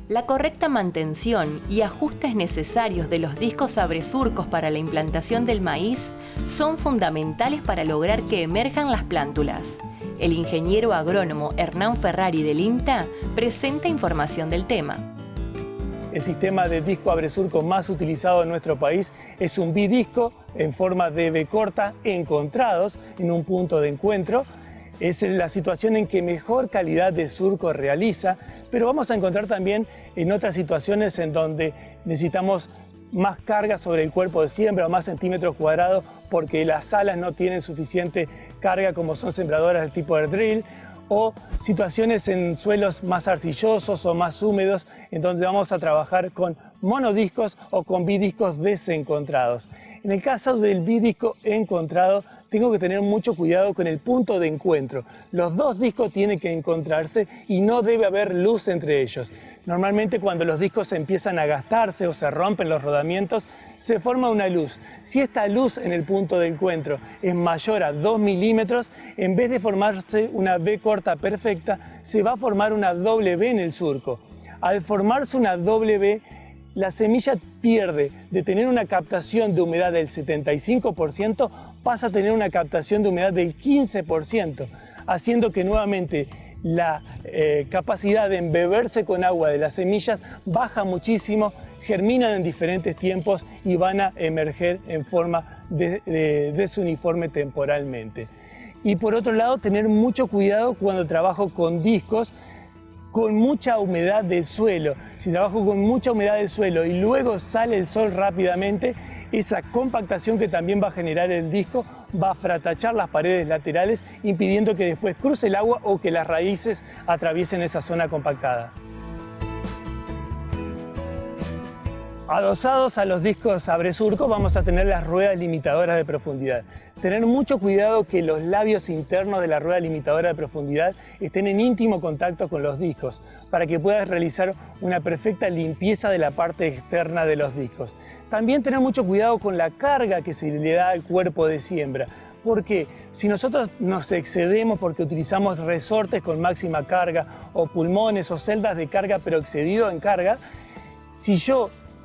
La correcta mantención y ajustes necesarios de los discos abresurcos para la implantación del maíz son fundamentales para lograr que emerjan las plántulas. El ingeniero agrónomo Hernán Ferrari del INTA presenta información del tema. El sistema de disco abresurco más utilizado en nuestro país es un bidisco en forma de V corta encontrados en un punto de encuentro. Es la situación en que mejor calidad de surco realiza, pero vamos a encontrar también en otras situaciones en donde necesitamos más carga sobre el cuerpo de siembra o más centímetros cuadrados porque las alas no tienen suficiente carga, como son sembradoras del tipo air drill, o situaciones en suelos más arcillosos o más húmedos en donde vamos a trabajar con monodiscos o con bidiscos desencontrados. En el caso del bidisco encontrado, tengo que tener mucho cuidado con el punto de encuentro. Los dos discos tienen que encontrarse y no debe haber luz entre ellos. Normalmente cuando los discos empiezan a gastarse o se rompen los rodamientos, se forma una luz. Si esta luz en el punto de encuentro es mayor a 2 milímetros, en vez de formarse una V corta perfecta, se va a formar una doble V en el surco. Al formarse una doble V, la semilla pierde de tener una captación de humedad del 75%, pasa a tener una captación de humedad del 15%, haciendo que nuevamente la capacidad de embeberse con agua de las semillas baja muchísimo, germinan en diferentes tiempos y van a emerger en forma desuniforme temporalmente. Y por otro lado, tener mucho cuidado cuando trabajo con discos con mucha humedad del suelo. Si trabajo con mucha humedad del suelo y luego sale el sol rápidamente, esa compactación que también va a generar el disco va a fratachar las paredes laterales, impidiendo que después cruce el agua o que las raíces atraviesen esa zona compactada. Adosados a los discos abresurco vamos a tener las ruedas limitadoras de profundidad. Tener mucho cuidado que los labios internos de la rueda limitadora de profundidad estén en íntimo contacto con los discos para que puedas realizar una perfecta limpieza de la parte externa de los discos. También tener mucho cuidado con la carga que se le da al cuerpo de siembra, porque si nosotros nos excedemos porque utilizamos resortes con máxima carga o pulmones o celdas de carga pero excedido en carga, si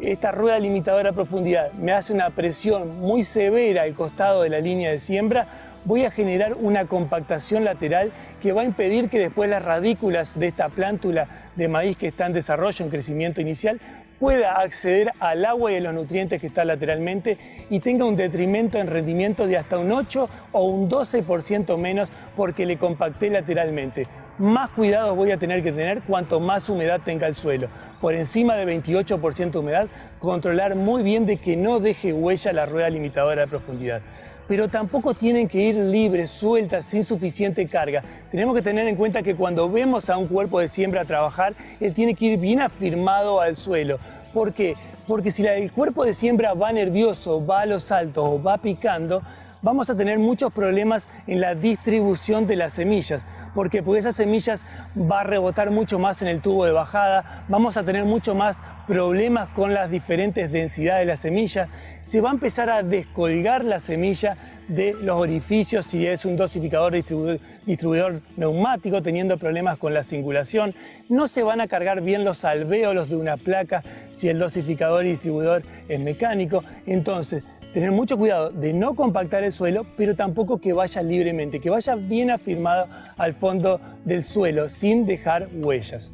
esta rueda limitadora de profundidad me hace una presión muy severa al costado de la línea de siembra, voy a generar una compactación lateral que va a impedir que después las radículas de esta plántula de maíz que está en desarrollo, en crecimiento inicial, pueda acceder al agua y a los nutrientes que está lateralmente y tenga un detrimento en rendimiento de hasta un 8 o un 12% menos porque le compacté lateralmente. Más cuidados voy a tener que tener cuanto más humedad tenga el suelo. Por encima de 28% de humedad, controlar muy bien de que no deje huella la rueda limitadora de profundidad. Pero tampoco tienen que ir libres, sueltas, sin suficiente carga. Tenemos que tener en cuenta que cuando vemos a un cuerpo de siembra trabajar, él tiene que ir bien afirmado al suelo. ¿Por qué? Porque si el cuerpo de siembra va nervioso, va a los saltos o va picando, vamos a tener muchos problemas en la distribución de las semillas. Porque esas semillas va a rebotar mucho más en el tubo de bajada, vamos a tener mucho más problemas con las diferentes densidades de la semilla, se va a empezar a descolgar la semilla de los orificios si es un dosificador distribuidor neumático teniendo problemas con la singulación, no se van a cargar bien los alvéolos de una placa si el dosificador y distribuidor es mecánico. Entonces, tener mucho cuidado de no compactar el suelo, pero tampoco que vaya libremente, que vaya bien afirmado al fondo del suelo, sin dejar huellas.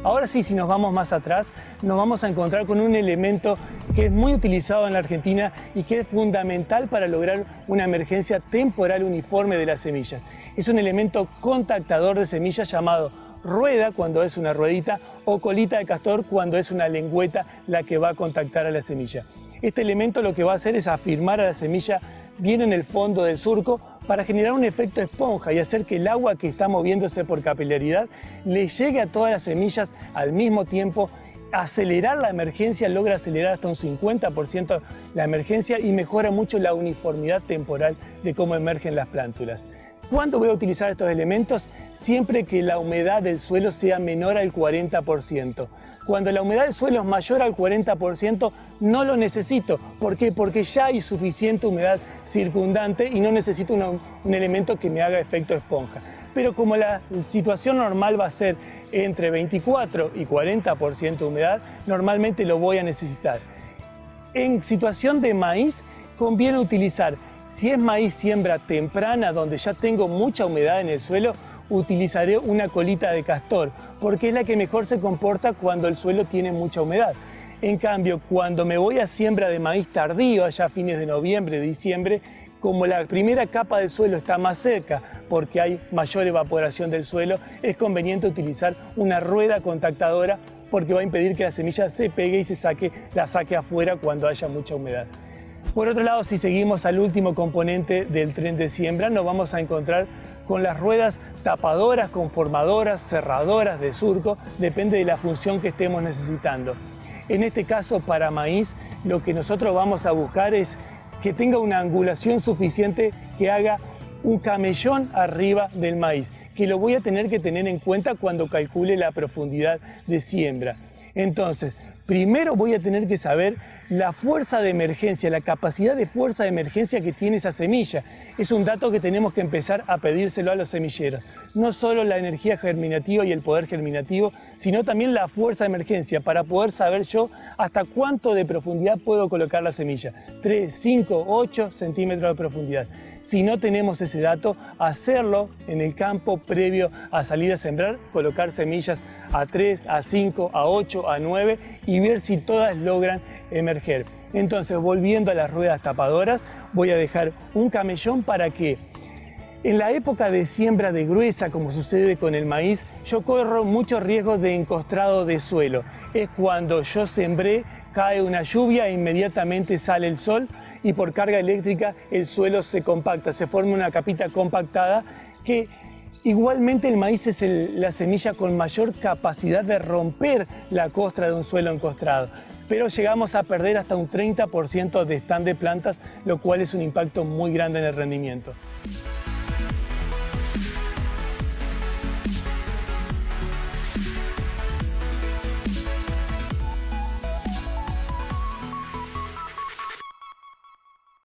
Ahora sí, si nos vamos más atrás, nos vamos a encontrar con un elemento que es muy utilizado en la Argentina y que es fundamental para lograr una emergencia temporal uniforme de las semillas. Es un elemento contactador de semillas llamado rueda cuando es una ruedita o colita de castor cuando es una lengüeta la que va a contactar a la semilla. Este elemento lo que va a hacer es afirmar a la semilla bien en el fondo del surco para generar un efecto esponja y hacer que el agua que está moviéndose por capilaridad le llegue a todas las semillas al mismo tiempo, acelerar la emergencia, logra acelerar hasta un 50% la emergencia y mejora mucho la uniformidad temporal de cómo emergen las plántulas. ¿Cuándo voy a utilizar estos elementos? Siempre que la humedad del suelo sea menor al 40%. Cuando la humedad del suelo es mayor al 40%, no lo necesito. ¿Por qué? Porque ya hay suficiente humedad circundante y no necesito un elemento que me haga efecto esponja. pero como la situación normal va a ser entre 24 y 40% de humedad, normalmente lo voy a necesitar. En situación de maíz, conviene utilizar, si es maíz siembra temprana, donde ya tengo mucha humedad en el suelo, utilizaré una colita de castor, porque es la que mejor se comporta cuando el suelo tiene mucha humedad. En cambio, cuando me voy a siembra de maíz tardío, allá a fines de noviembre, diciembre, como la primera capa del suelo está más seca, porque hay mayor evaporación del suelo, es conveniente utilizar una rueda contactadora, porque va a impedir que la semilla se pegue y la saque afuera cuando haya mucha humedad. Por otro lado, si seguimos al último componente del tren de siembra, nos vamos a encontrar con las ruedas tapadoras, conformadoras, cerradoras de surco, depende de la función que estemos necesitando. En este caso, para maíz, lo que nosotros vamos a buscar es que tenga una angulación suficiente que haga un camellón arriba del maíz, que lo voy a tener que tener en cuenta cuando calcule la profundidad de siembra. Entonces, primero voy a tener que saber la fuerza de emergencia, la capacidad de fuerza de emergencia que tiene esa semilla. Es un dato que tenemos que empezar a pedírselo a los semilleros. No solo la energía germinativa y el poder germinativo, sino también la fuerza de emergencia para poder saber yo hasta cuánto de profundidad puedo colocar la semilla. 3, 5, 8 centímetros de profundidad. Si no tenemos ese dato, hacerlo en el campo previo a salir a sembrar, colocar semillas a 3, a 5, a 8, a 9 y ver si todas logran emerger. Entonces, volviendo a las ruedas tapadoras, voy a dejar un camellón para que en la época de siembra de gruesa, como sucede con el maíz, yo corro muchos riesgos de encostrado de suelo. Es cuando yo sembré, cae una lluvia e inmediatamente sale el sol y por carga eléctrica el suelo se compacta, se forma una capita compactada que igualmente el maíz es la semilla con mayor capacidad de romper la costra de un suelo encostrado, pero llegamos a perder hasta un 30% de stand de plantas, lo cual es un impacto muy grande en el rendimiento.